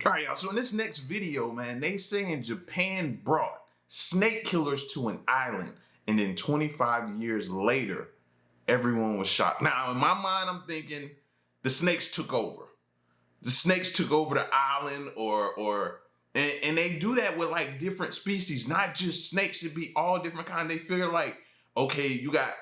All right, y'all. So in this next video, man, they saying Japan brought snake killers to an island, and then 25 years later, everyone was shocked. Now, in my mind, I'm thinking the snakes took over. The snakes took over the island, and they do that with like different species, not just snakes. It'd be all different kinds. They figure like, okay, you got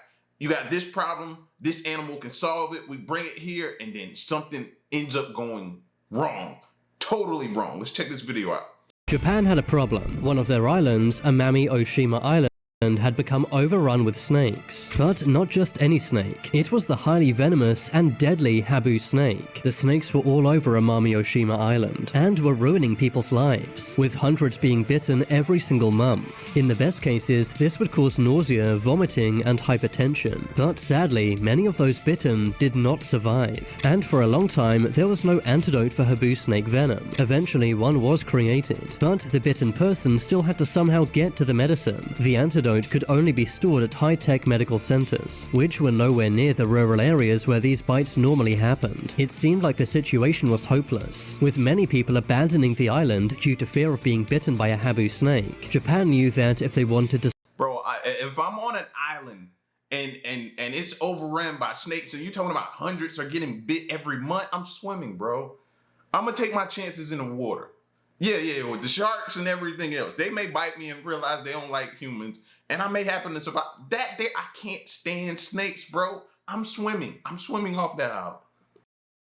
this problem. This animal can solve it. We bring it here, and then something ends up going wrong. Totally wrong. Let's check this video out. Japan had a problem. One of their islands, Amami Oshima Island, had become overrun with snakes. But not just any snake. It was the highly venomous and deadly Habu snake. The snakes were all over Amami Oshima Island and were ruining people's lives, with hundreds being bitten every single month. In the best cases, this would cause nausea, vomiting, and hypertension. But sadly, many of those bitten did not survive. And for a long time, there was no antidote for Habu snake venom. Eventually, one was created, but the bitten person still had to somehow get to the medicine. The antidote could only be stored at high-tech medical centers, which were nowhere near the rural areas where these bites normally happened. It seemed like the situation was hopeless, with many people abandoning the island due to fear of being bitten by a Habu snake. Japan knew that if they wanted to— Bro, if I'm on an island and it's overrun by snakes, and you're talking about hundreds are getting bit every month, I'm swimming, bro. I'm gonna take my chances in the water. Yeah, with the sharks and everything else. They may bite me and realize they don't like humans, and I may happen to survive. That there, I can't stand snakes, bro. I'm swimming off that island.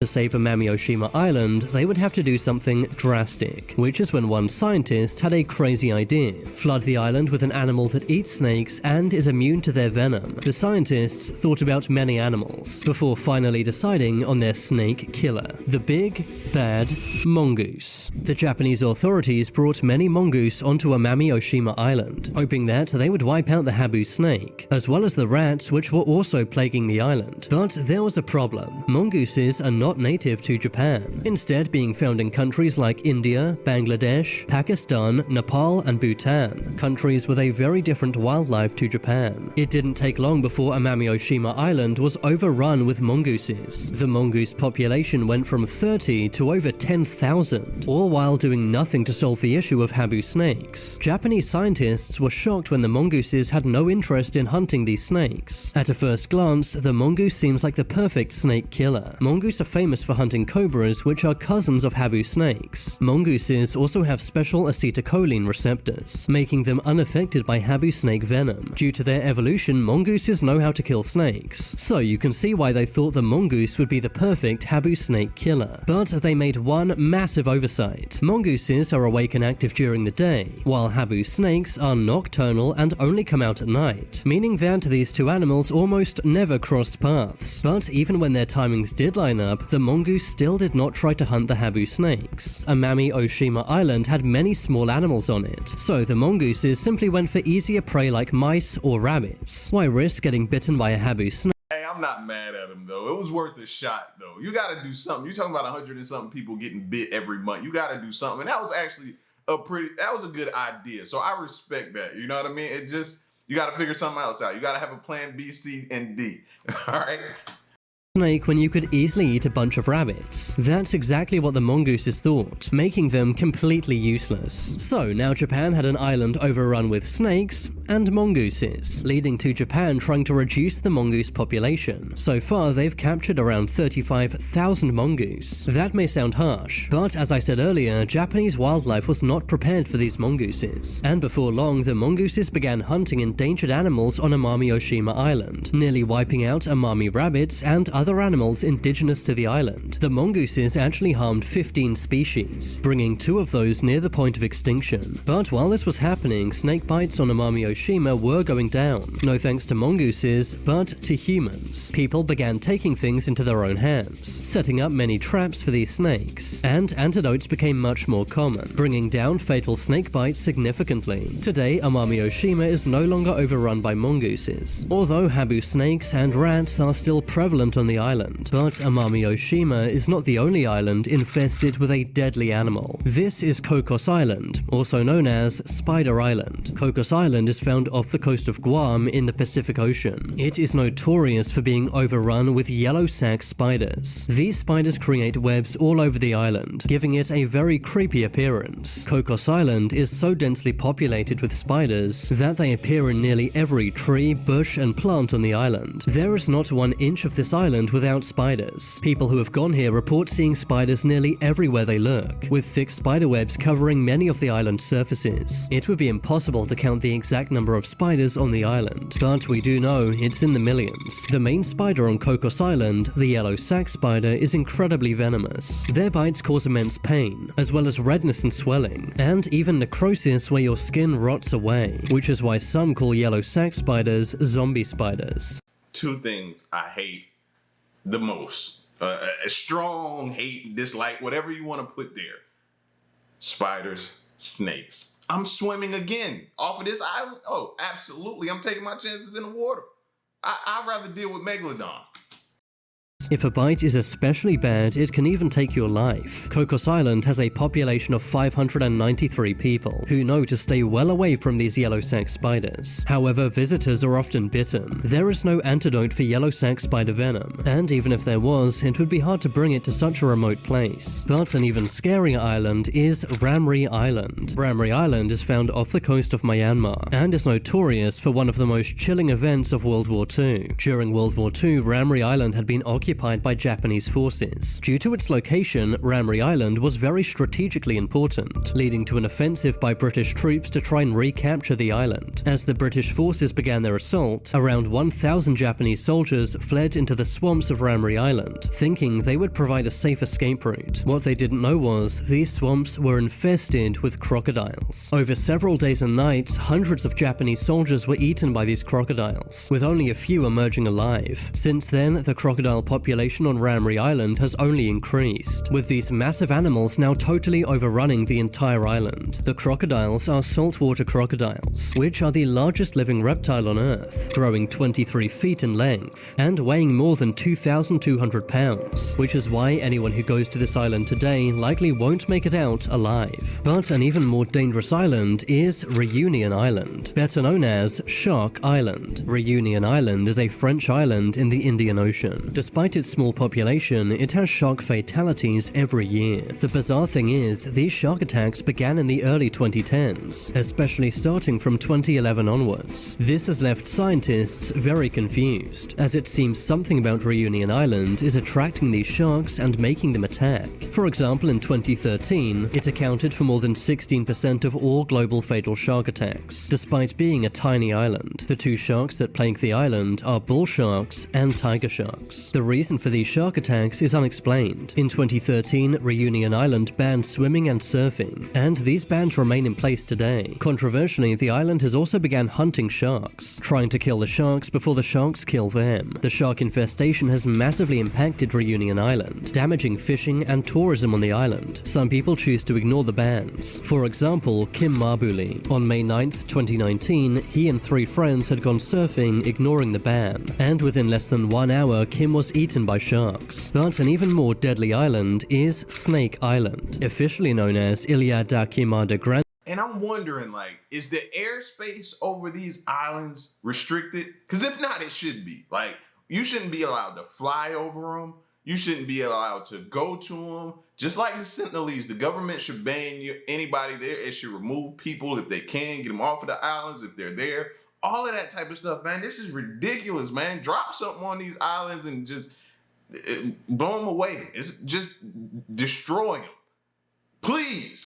To save Amami Oshima Island, they would have to do something drastic, which is when one scientist had a crazy idea: flood the island with an animal that eats snakes and is immune to their venom. The scientists thought about many animals before finally deciding on their snake killer, the big, bad mongoose. The Japanese authorities brought many mongoose onto Amami Oshima Island, hoping that they would wipe out the Habu snake, as well as the rats which were also plaguing the island. But there was a problem. Mongooses are not native to Japan, instead being found in countries like India, Bangladesh, Pakistan, Nepal, and Bhutan, countries with a very different wildlife to Japan. It didn't take long before Amami Oshima Island was overrun with mongooses. The mongoose population went from 30 to over 10,000, all while doing nothing to solve the issue of Habu snakes. Japanese scientists were shocked when the mongooses had no interest in hunting these snakes. At a first glance, the mongoose seems like the perfect snake killer. Mongoose are famous for hunting cobras, which are cousins of Habu snakes. Mongooses also have special acetylcholine receptors, making them unaffected by Habu snake venom. Due to their evolution, mongooses know how to kill snakes, so you can see why they thought the mongoose would be the perfect Habu snake killer. But they made one massive oversight. Mongooses are awake and active during the day, while Habu snakes are nocturnal and only come out at night, meaning that these two animals almost never crossed paths. But even when their timings did line up, the mongoose still did not try to hunt the Habu snakes. Amami Oshima Island had many small animals on it, so the mongooses simply went for easier prey like mice or rabbits. Why risk getting bitten by a Habu snake? Hey, I'm not mad at him though. It was worth a shot though. You gotta do something. You're talking about 100 and something people getting bit every month. You gotta do something. And that was actually that was a good idea. So I respect that. You know what I mean? It just, you gotta figure something else out. You gotta have a plan B, C, and D. All right? Snake when you could easily eat a bunch of rabbits. That's exactly what the mongooses thought, making them completely useless. So now Japan had an island overrun with snakes and mongooses, leading to Japan trying to reduce the mongoose population. So far, they've captured around 35,000 mongoose. That may sound harsh, but as I said earlier, Japanese wildlife was not prepared for these mongooses. And before long, the mongooses began hunting endangered animals on Amami Oshima Island, nearly wiping out Amami rabbits and other animals indigenous to the island. The mongooses actually harmed 15 species, bringing 2 of those near the point of extinction. But while this was happening, snake bites on Amami Oshima were going down, no thanks to mongooses, but to humans. People began taking things into their own hands, setting up many traps for these snakes, and antidotes became much more common, bringing down fatal snake bites significantly. Today, Amami Oshima is no longer overrun by mongooses, although Habu snakes and rats are still prevalent on the the island. But Amami Oshima is not the only island infested with a deadly animal. This is Cocos Island, also known as Spider Island. Cocos Island is found off the coast of Guam in the Pacific Ocean. It is notorious for being overrun with yellow sac spiders. These spiders create webs all over the island, giving it a very creepy appearance. Cocos Island is so densely populated with spiders that they appear in nearly every tree, bush, and plant on the island. There is not 1 inch of this island without spiders. People who have gone here report seeing spiders nearly everywhere they look, with thick spider webs covering many of the island's surfaces. It would be impossible to count the exact number of spiders on the island, but we do know it's in the millions. The main spider on Cocos Island, the yellow sac spider, is incredibly venomous. Their bites cause immense pain, as well as redness and swelling, and even necrosis where your skin rots away, which is why some call yellow sac spiders zombie spiders. 2 things I hate the most. A strong hate, dislike, whatever you want to put there. Spiders, snakes. I'm swimming again off of this island. Oh, absolutely. I'm taking my chances in the water. I'd rather deal with Megalodon. If a bite is especially bad, it can even take your life. Cocos Island has a population of 593 people who know to stay well away from these yellow sac spiders. However, visitors are often bitten. There is no antidote for yellow sac spider venom, and even if there was, it would be hard to bring it to such a remote place. But an even scarier island is Ramri Island. Ramri Island is found off the coast of Myanmar and is notorious for one of the most chilling events of World War II. During World War II, Ramri Island had been occupied by Japanese forces. Due to its location, Ramri Island was very strategically important, leading to an offensive by British troops to try and recapture the island. As the British forces began their assault, around 1,000 Japanese soldiers fled into the swamps of Ramri Island, thinking they would provide a safe escape route. What they didn't know was these swamps were infested with crocodiles. Over several days and nights, hundreds of Japanese soldiers were eaten by these crocodiles, with only a few emerging alive. Since then, the crocodile population on Ramri Island has only increased, with these massive animals now totally overrunning the entire island. The crocodiles are saltwater crocodiles, which are the largest living reptile on Earth, growing 23 feet in length and weighing more than 2,200 pounds, which is why anyone who goes to this island today likely won't make it out alive. But an even more dangerous island is Reunion Island, better known as Shark Island. Reunion Island is a French island in the Indian Ocean. Despite its small population, it has shark fatalities every year. The bizarre thing is, these shark attacks began in the early 2010s, especially starting from 2011 onwards. This has left scientists very confused, as it seems something about Reunion Island is attracting these sharks and making them attack. For example, in 2013, it accounted for more than 16% of all global fatal shark attacks, despite being a tiny island. The 2 sharks that plague the island are bull sharks and tiger sharks. The reason for these shark attacks is unexplained. In 2013, Reunion Island banned swimming and surfing, and these bans remain in place today. Controversially, the island has also begun hunting sharks, trying to kill the sharks before the sharks kill them. The shark infestation has massively impacted Reunion Island, damaging fishing and tourism on the island. Some people choose to ignore the bans. For example, Kim Mabuli. On May 9th, 2019, he and 3 friends had gone surfing, ignoring the ban, and within less than 1 hour, Kim was eaten by sharks. But an even more deadly island is Snake Island, officially known as Ilha da Queimada Grande. And I'm wondering, like, is the airspace over these islands restricted? Because if not, it should be. Like, you shouldn't be allowed to fly over them. You shouldn't be allowed to go to them. Just like the Sentinelese, the government should ban anybody there. It should remove people if they can, get them off of the islands if they're there. All of that type of stuff, man. This is ridiculous, man. Drop something on these islands and just blow them away. It's just destroy them. Please.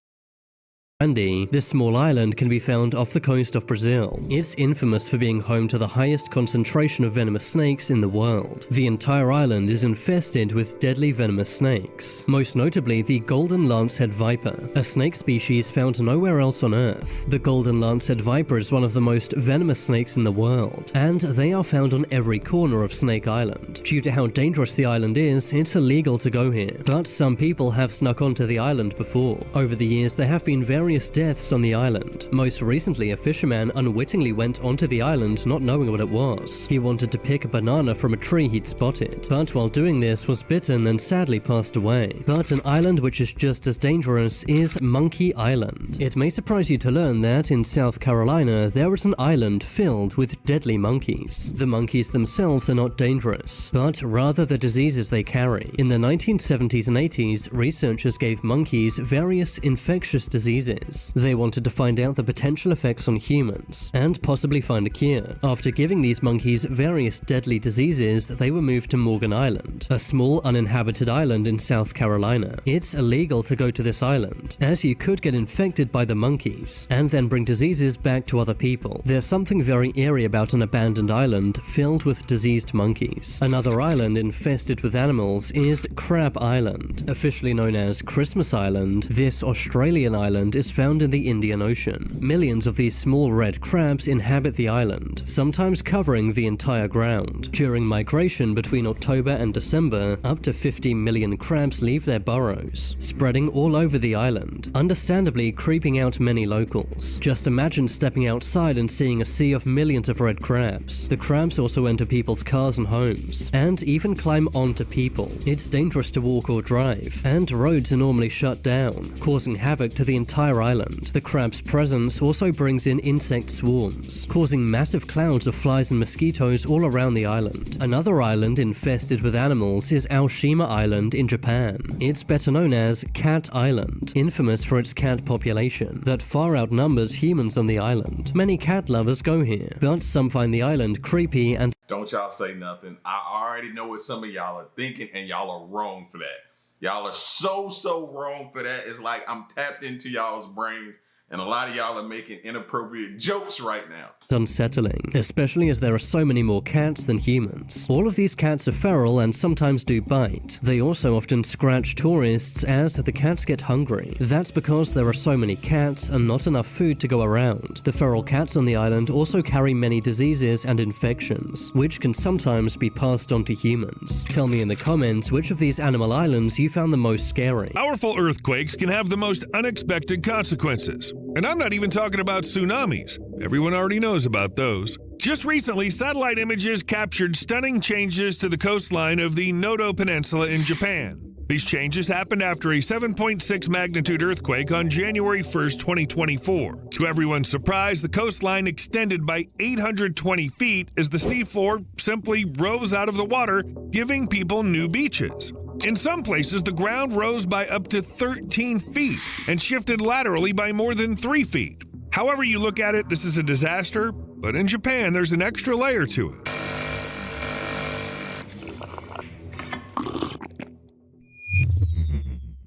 This small island can be found off the coast of Brazil. It's infamous for being home to the highest concentration of venomous snakes in the world. The entire island is infested with deadly venomous snakes, most notably the golden lancehead viper, a snake species found nowhere else on Earth. The golden lancehead viper is one of the most venomous snakes in the world, and they are found on every corner of Snake Island. Due to how dangerous the island is, it's illegal to go here, but some people have snuck onto the island before. Over the years, there have been various various deaths on the island. Most recently, a fisherman unwittingly went onto the island not knowing what it was. He wanted to pick a banana from a tree he'd spotted, but while doing this was bitten and sadly passed away. But an island which is just as dangerous is Monkey Island. It may surprise you to learn that in South Carolina there is an island filled with deadly monkeys. The monkeys themselves are not dangerous, but rather the diseases they carry. In the 1970s and 80s, researchers gave monkeys various infectious diseases. They wanted to find out the potential effects on humans, and possibly find a cure. After giving these monkeys various deadly diseases, they were moved to Morgan Island, a small uninhabited island in South Carolina. It's illegal to go to this island, as you could get infected by the monkeys, and then bring diseases back to other people. There's something very eerie about an abandoned island filled with diseased monkeys. Another island infested with animals is Crab Island. Officially known as Christmas Island, this Australian island is found in the Indian Ocean. Millions of these small red crabs inhabit the island, sometimes covering the entire ground. During migration between October and December, up to 50 million crabs leave their burrows, spreading all over the island, understandably creeping out many locals. Just imagine stepping outside and seeing a sea of millions of red crabs. The crabs also enter people's cars and homes, and even climb onto people. It's dangerous to walk or drive, and roads are normally shut down, causing havoc to the entire island. The crab's presence also brings in insect swarms, causing massive clouds of flies and mosquitoes all around the island. Another island infested with animals is Aoshima Island in Japan. It's better known as Cat Island, infamous for its cat population that far outnumbers humans on the island. Many cat lovers go here, but some find the island creepy and Don't y'all say nothing. I already know what some of y'all are thinking, and y'all are wrong for that. Y'all are so wrong for that. It's like I'm tapped into y'all's brains, and a lot of y'all are making inappropriate jokes right now. unsettling, especially as there are so many more cats than humans. All of these cats are feral and sometimes do bite. They also often scratch tourists as the cats get hungry. That's because there are so many cats and not enough food to go around. The feral cats on the island also carry many diseases and infections, which can sometimes be passed on to humans. Tell me in the comments which of these animal islands you found the most scary. Powerful earthquakes can have the most unexpected consequences. And I'm not even talking about tsunamis. Everyone already knows about those. Just recently, satellite images captured stunning changes to the coastline of the Noto Peninsula in Japan. These changes happened after a 7.6 magnitude earthquake on January 1st, 2024. To everyone's surprise, the coastline extended by 820 feet as the seafloor simply rose out of the water, giving people new beaches. In some places, the ground rose by up to 13 feet and shifted laterally by more than 3 feet. However you look at it, this is a disaster, but in Japan, there's an extra layer to it.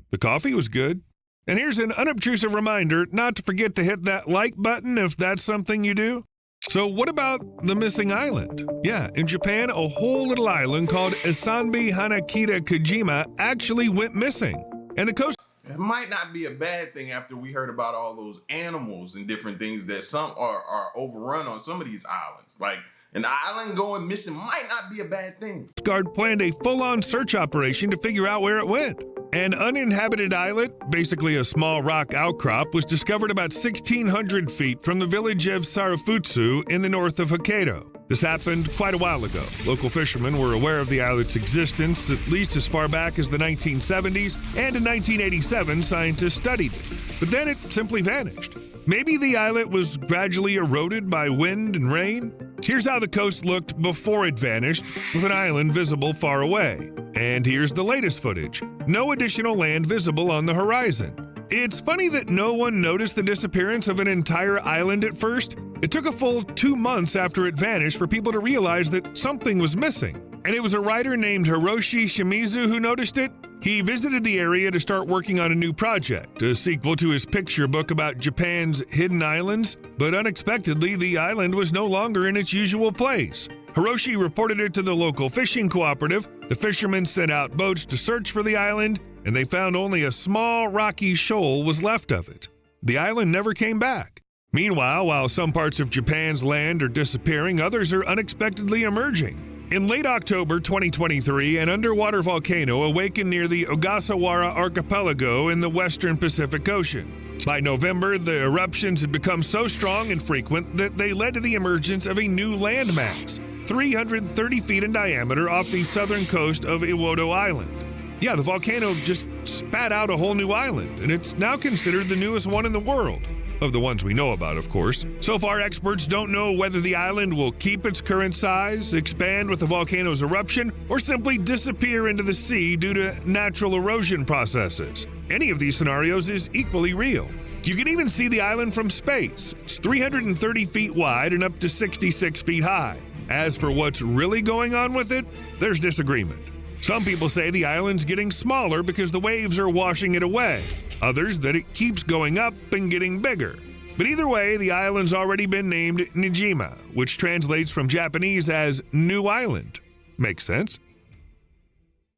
The coffee was good. And here's an unobtrusive reminder not to forget to hit that like button if that's something you do. So what about the missing island? Yeah, in Japan, a whole little island called Isanbi Hanakita Kojima actually went missing. And the coast... It might not be a bad thing after we heard about all those animals and different things that some are overrun on some of these islands. Like, an island going missing might not be a bad thing. Guard planned a full-on search operation to figure out where it went. An uninhabited islet, basically a small rock outcrop, was discovered about 1,600 feet from the village of Sarufutsu in the north of Hokkaido. This happened quite a while ago. Local fishermen were aware of the islet's existence at least as far back as the 1970s, and in 1987 scientists studied it. But then it simply vanished. Maybe the islet was gradually eroded by wind and rain? Here's how the coast looked before it vanished, with an island visible far away. And here's the latest footage. No additional land visible on the horizon. It's funny that no one noticed the disappearance of an entire island at first. It took a full 2 months after it vanished for people to realize that something was missing. And it was a writer named Hiroshi Shimizu who noticed it. He visited the area to start working on a new project, a sequel to his picture book about Japan's hidden islands, but unexpectedly the island was no longer in its usual place. Hiroshi reported it to the local fishing cooperative. The fishermen sent out boats to search for the island, and they found only a small rocky shoal was left of it. The island never came back. Meanwhile, while some parts of Japan's land are disappearing, others are unexpectedly emerging. In late October 2023, an underwater volcano awakened near the Ogasawara archipelago in the western Pacific Ocean. By November, the eruptions had become so strong and frequent that they led to the emergence of a new landmass, 330 feet in diameter off the southern coast of Iwodo Island. Yeah, the volcano just spat out a whole new island, and it's now considered the newest one in the world. Of the ones we know about, of course. So far, experts don't know whether the island will keep its current size, expand with the volcano's eruption, or simply disappear into the sea due to natural erosion processes. Any of these scenarios is equally real. You can even see the island from space. It's 330 feet wide and up to 66 feet high. As for what's really going on with it, there's disagreement. Some people say the island's getting smaller because the waves are washing it away. Others that it keeps going up and getting bigger. But either way, the island's already been named Nijima, which translates from Japanese as New Island. Makes sense?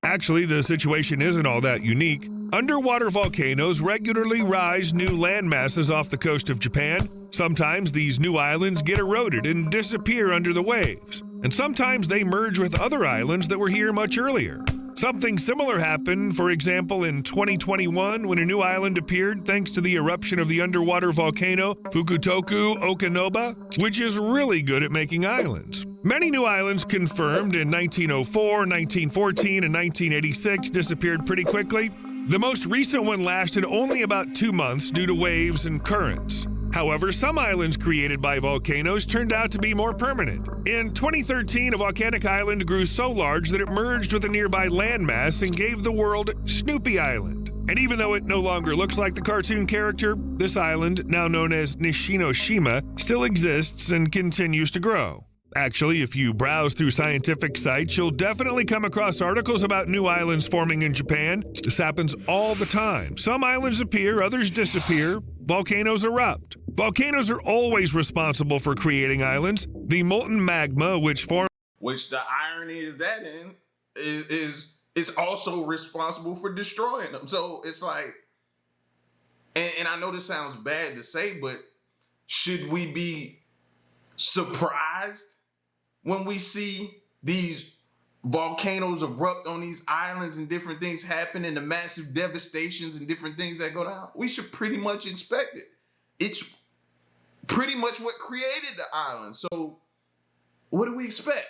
Actually, the situation isn't all that unique. Underwater volcanoes regularly rise new land masses off the coast of Japan. Sometimes these new islands get eroded and disappear under the waves. And sometimes they merge with other islands that were here much earlier. Something similar happened, for example, in 2021 when a new island appeared thanks to the eruption of the underwater volcano Fukutoku Okanoba, which is really good at making islands. Many new islands confirmed in 1904, 1914, and 1986 disappeared pretty quickly. The most recent one lasted only about 2 months due to waves and currents. However, some islands created by volcanoes turned out to be more permanent. In 2013, a volcanic island grew so large that it merged with a nearby landmass and gave the world Snoopy Island. And even though it no longer looks like the cartoon character, this island, now known as Nishinoshima, still exists and continues to grow. Actually, if you browse through scientific sites, you'll definitely come across articles about new islands forming in Japan. This happens all the time. Some islands appear, others disappear. Volcanoes erupt. Volcanoes are always responsible for creating islands. The molten magma, which the irony is that is also responsible for destroying them. So it's like, and I know this sounds bad to say, but should we be surprised when we see these volcanoes erupt on these islands and different things happen and the massive devastations and different things that go down? We should pretty much expect it. It's pretty much what created the island. So what do we expect?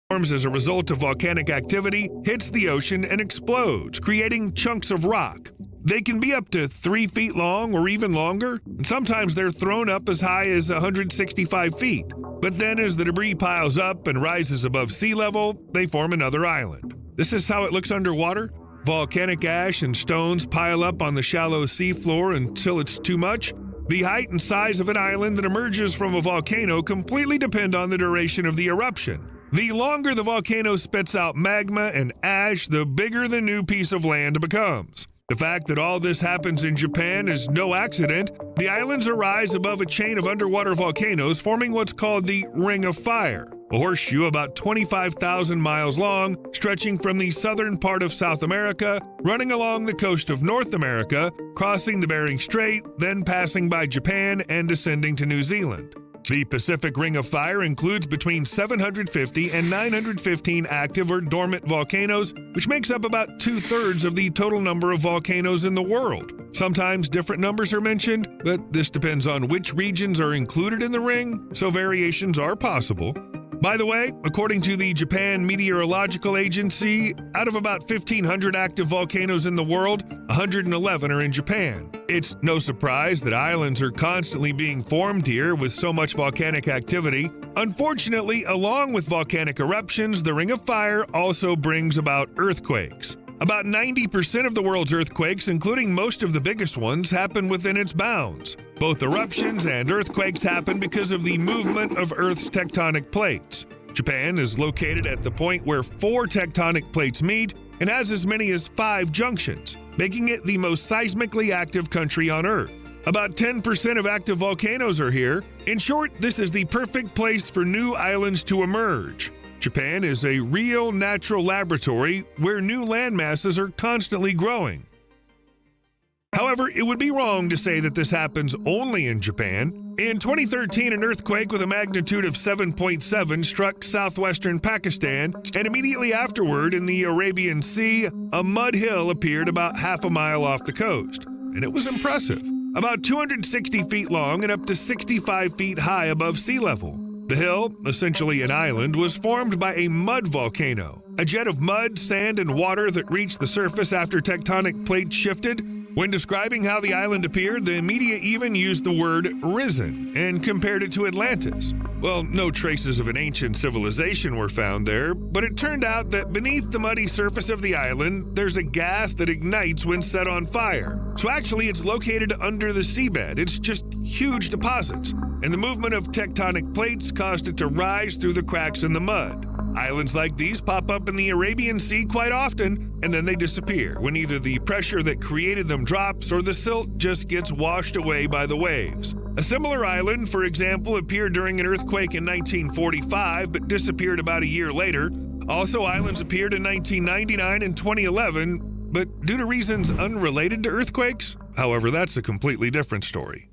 Forms as a result of volcanic activity, hits the ocean and explodes, creating chunks of rock. They can be up to 3 feet long or even longer, and sometimes they're thrown up as high as 165 feet. But then as the debris piles up and rises above sea level, they form another island. This is how it looks underwater. Volcanic ash and stones pile up on the shallow seafloor until it's too much. The height and size of an island that emerges from a volcano completely depend on the duration of the eruption. The longer the volcano spits out magma and ash, the bigger the new piece of land becomes. The fact that all this happens in Japan is no accident. The islands arise above a chain of underwater volcanoes forming what's called the Ring of Fire, a horseshoe about 25,000 miles long, stretching from the southern part of South America, running along the coast of North America, crossing the Bering Strait, then passing by Japan and descending to New Zealand. The Pacific Ring of Fire includes between 750 and 915 active or dormant volcanoes, which makes up about 2/3 of the total number of volcanoes in the world. Sometimes different numbers are mentioned, but this depends on which regions are included in the ring, so variations are possible. By the way, according to the Japan Meteorological Agency, out of about 1,500 active volcanoes in the world, 111 are in Japan. It's no surprise that islands are constantly being formed here with so much volcanic activity. Unfortunately, along with volcanic eruptions, the Ring of Fire also brings about earthquakes. About 90% of the world's earthquakes, including most of the biggest ones, happen within its bounds. Both eruptions and earthquakes happen because of the movement of Earth's tectonic plates. Japan is located at the point where 4 tectonic plates meet and has as many as 5 junctions, making it the most seismically active country on Earth. About 10% of active volcanoes are here. In short, this is the perfect place for new islands to emerge. Japan is a real natural laboratory where new land masses are constantly growing. However, it would be wrong to say that this happens only in Japan. In 2013, an earthquake with a magnitude of 7.7 struck southwestern Pakistan, and immediately afterward in the Arabian Sea, a mud hill appeared about half a mile off the coast. And it was impressive. about 260 feet long and up to 65 feet high above sea level. The hill, essentially an island, was formed by a mud volcano, a jet of mud, sand, and water that reached the surface after tectonic plates shifted. When describing how the island appeared, the media even used the word risen and compared it to Atlantis. Well, no traces of an ancient civilization were found there, but it turned out that beneath the muddy surface of the island, there's a gas that ignites when set on fire. So actually, it's located under the seabed. It's just huge deposits, and the movement of tectonic plates caused it to rise through the cracks in the mud. Islands like these pop up in the Arabian Sea quite often, and then they disappear when either the pressure that created them drops or the silt just gets washed away by the waves. A similar island, for example, appeared during an earthquake in 1945 but disappeared about a year later. Also, islands appeared in 1999 and 2011, but due to reasons unrelated to earthquakes. However, that's a completely different story.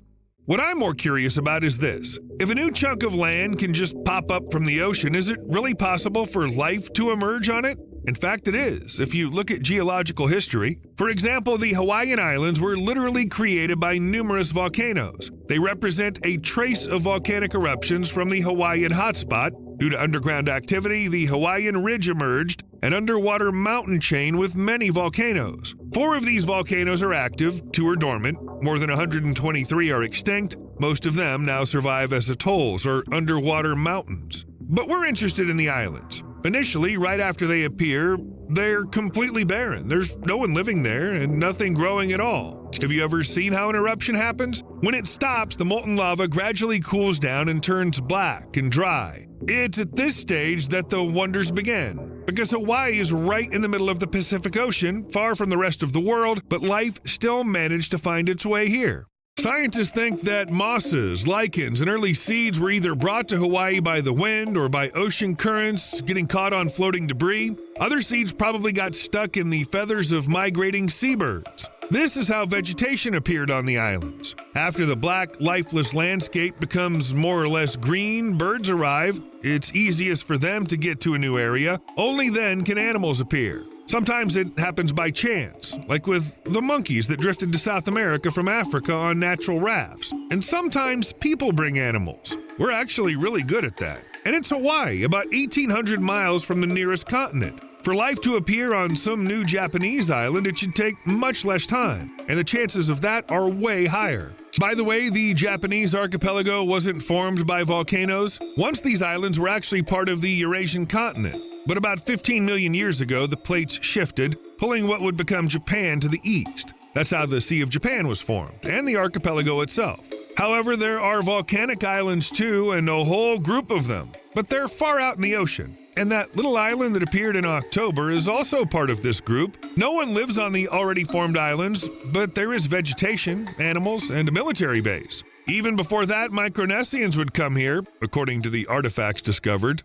What I'm more curious about is this. If a new chunk of land can just pop up from the ocean, is it really possible for life to emerge on it? In fact, it is, if you look at geological history. For example, the Hawaiian Islands were literally created by numerous volcanoes. They represent a trace of volcanic eruptions from the Hawaiian hotspot. Due to underground activity, the Hawaiian Ridge emerged, an underwater mountain chain with many volcanoes. 4 of these volcanoes are active, 2 are dormant, more than 123 are extinct. Most of them now survive as atolls or underwater mountains. But we're interested in the islands. Initially, right after they appear, they're completely barren. There's no one living there and nothing growing at all. Have you ever seen how an eruption happens? When it stops, the molten lava gradually cools down and turns black and dry. It's at this stage that the wonders begin, because Hawaii is right in the middle of the Pacific Ocean, far from the rest of the world, but life still managed to find its way here. Scientists think that mosses, lichens, and early seeds were either brought to Hawaii by the wind or by ocean currents, getting caught on floating debris. Other seeds probably got stuck in the feathers of migrating seabirds. This is how vegetation appeared on the islands. After the black, lifeless landscape becomes more or less green, birds arrive. It's easiest for them to get to a new area. Only then can animals appear. Sometimes it happens by chance, like with the monkeys that drifted to South America from Africa on natural rafts. And sometimes people bring animals. We're actually really good at that. And it's Hawaii, about 1,800 miles from the nearest continent. For life to appear on some new Japanese island, it should take much less time, and the chances of that are way higher. By the way, the Japanese archipelago wasn't formed by volcanoes. Once these islands were actually part of the Eurasian continent. But about 15 million years ago, the plates shifted, pulling what would become Japan to the east. That's how the Sea of Japan was formed, and the archipelago itself. However, there are volcanic islands too, and a whole group of them. But they're far out in the ocean. And that little island that appeared in October is also part of this group. No one lives on the already formed islands, but there is vegetation, animals, and a military base. Even before that, Micronesians would come here, according to the artifacts discovered.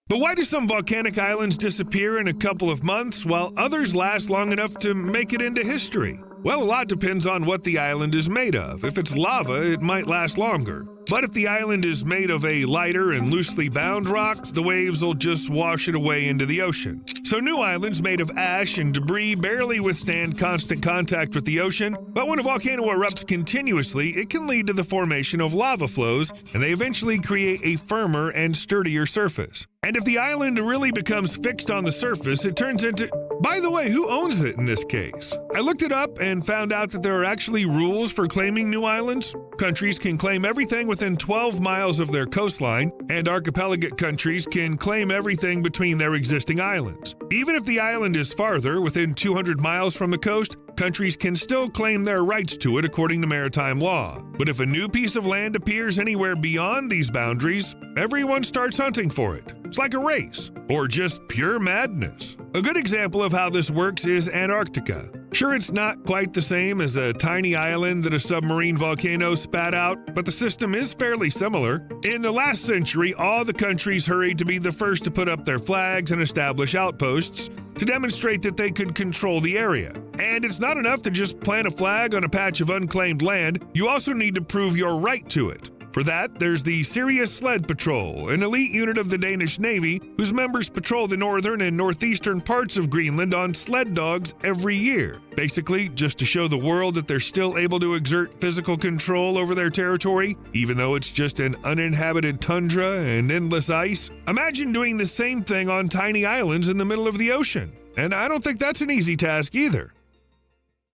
But why do some volcanic islands disappear in a couple of months while others last long enough to make it into history? Well, a lot depends on what the island is made of. If it's lava, it might last longer. But if the island is made of a lighter and loosely bound rock, the waves will just wash it away into the ocean. So new islands made of ash and debris barely withstand constant contact with the ocean, but when a volcano erupts continuously, it can lead to the formation of lava flows, and they eventually create a firmer and sturdier surface. And if the island really becomes fixed on the surface, it turns into... By the way, who owns it in this case? I looked it up and found out that there are actually rules for claiming new islands. Countries can claim everything within 12 miles of their coastline, and archipelagic countries can claim everything between their existing islands. Even if the island is farther, within 200 miles from the coast, countries can still claim their rights to it according to maritime law. But if a new piece of land appears anywhere beyond these boundaries, everyone starts hunting for it. It's like a race, or just pure madness. A good example of how this works is Antarctica. Sure, it's not quite the same as a tiny island that a submarine volcano spat out, but the system is fairly similar. In the last century, all the countries hurried to be the first to put up their flags and establish outposts to demonstrate that they could control the area. And it's not enough to just plant a flag on a patch of unclaimed land, you also need to prove your right to it. For that, there's the Serious Sled Patrol, an elite unit of the Danish Navy whose members patrol the northern and northeastern parts of Greenland on sled dogs every year. Basically, just to show the world that they're still able to exert physical control over their territory, even though it's just an uninhabited tundra and endless ice. Imagine doing the same thing on tiny islands in the middle of the ocean. And I don't think that's an easy task either.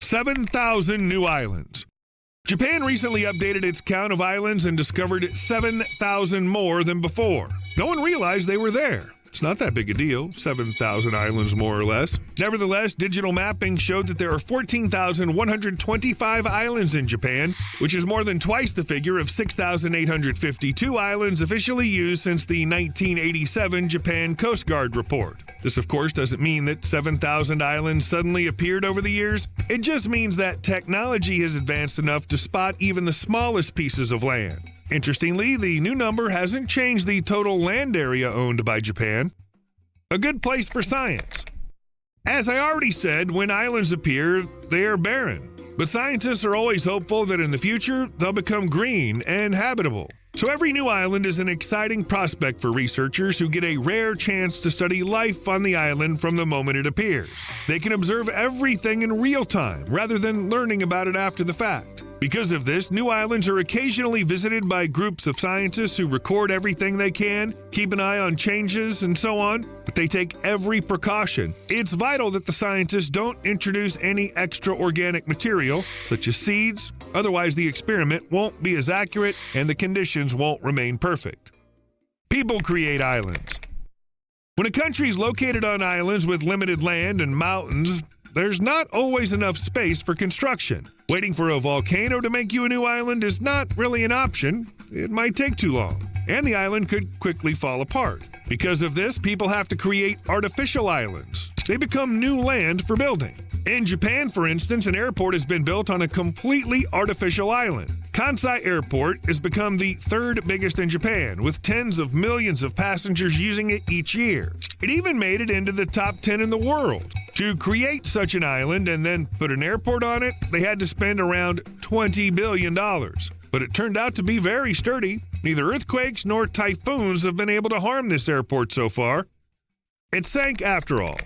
7,000 new islands. Japan recently updated its count of islands and discovered 7,000 more than before. No one realized they were there. It's not that big a deal, 7,000 islands more or less. Nevertheless, digital mapping showed that there are 14,125 islands in Japan, which is more than twice the figure of 6,852 islands officially used since the 1987 Japan Coast Guard report. This, of course, doesn't mean that 7,000 islands suddenly appeared over the years. It just means that technology has advanced enough to spot even the smallest pieces of land. Interestingly, the new number hasn't changed the total land area owned by Japan. A good place for science. As I already said, when islands appear, they are barren. But scientists are always hopeful that in the future, they'll become green and habitable. So every new island is an exciting prospect for researchers who get a rare chance to study life on the island from the moment it appears. They can observe everything in real time rather than learning about it after the fact. Because of this, new islands are occasionally visited by groups of scientists who record everything they can, keep an eye on changes, and so on, but they take every precaution. It's vital that the scientists don't introduce any extra organic material, such as seeds, otherwise the experiment won't be as accurate and the conditions won't remain perfect. People create islands. When a country is located on islands with limited land and mountains, there's not always enough space for construction. Waiting for a volcano to make you a new island is not really an option. It might take too long, and the island could quickly fall apart. Because of this, people have to create artificial islands. They become new land for building. In Japan, for instance, an airport has been built on a completely artificial island. Kansai Airport has become the third biggest in Japan, with tens of millions of passengers using it each year. It even made it into the top 10 in the world. To create such an island and then put an airport on it, they had to spend around $20 billion. But it turned out to be very sturdy. Neither earthquakes nor typhoons have been able to harm this airport so far. It sank after all.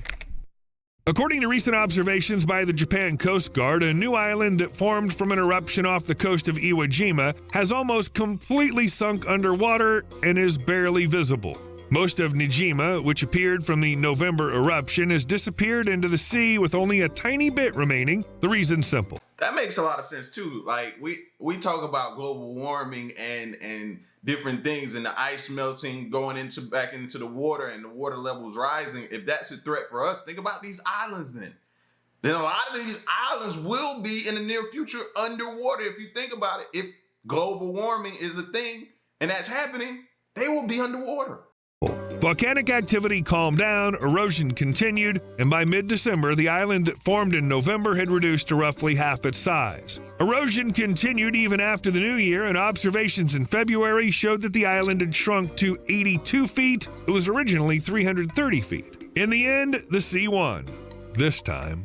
According to recent observations by the Japan Coast Guard, a new island that formed from an eruption off the coast of Iwo Jima has almost completely sunk underwater and is barely visible. Most of Nijima, which appeared from the November eruption, has disappeared into the sea with only a tiny bit remaining. The reason's simple. That makes a lot of sense too. Like we talk about global warming and different things, and the ice melting, going back into the water, and the water levels rising. If that's a threat for us, think about these islands then. Then a lot of these islands will be in the near future underwater. If you think about it, if global warming is a thing and that's happening, they will be underwater. Volcanic activity calmed down, erosion continued, and by mid-December, the island that formed in November had reduced to roughly half its size. Erosion continued even after the new year, and observations in February showed that the island had shrunk to 82 feet. It was originally 330 feet. In the end, the sea won. This time.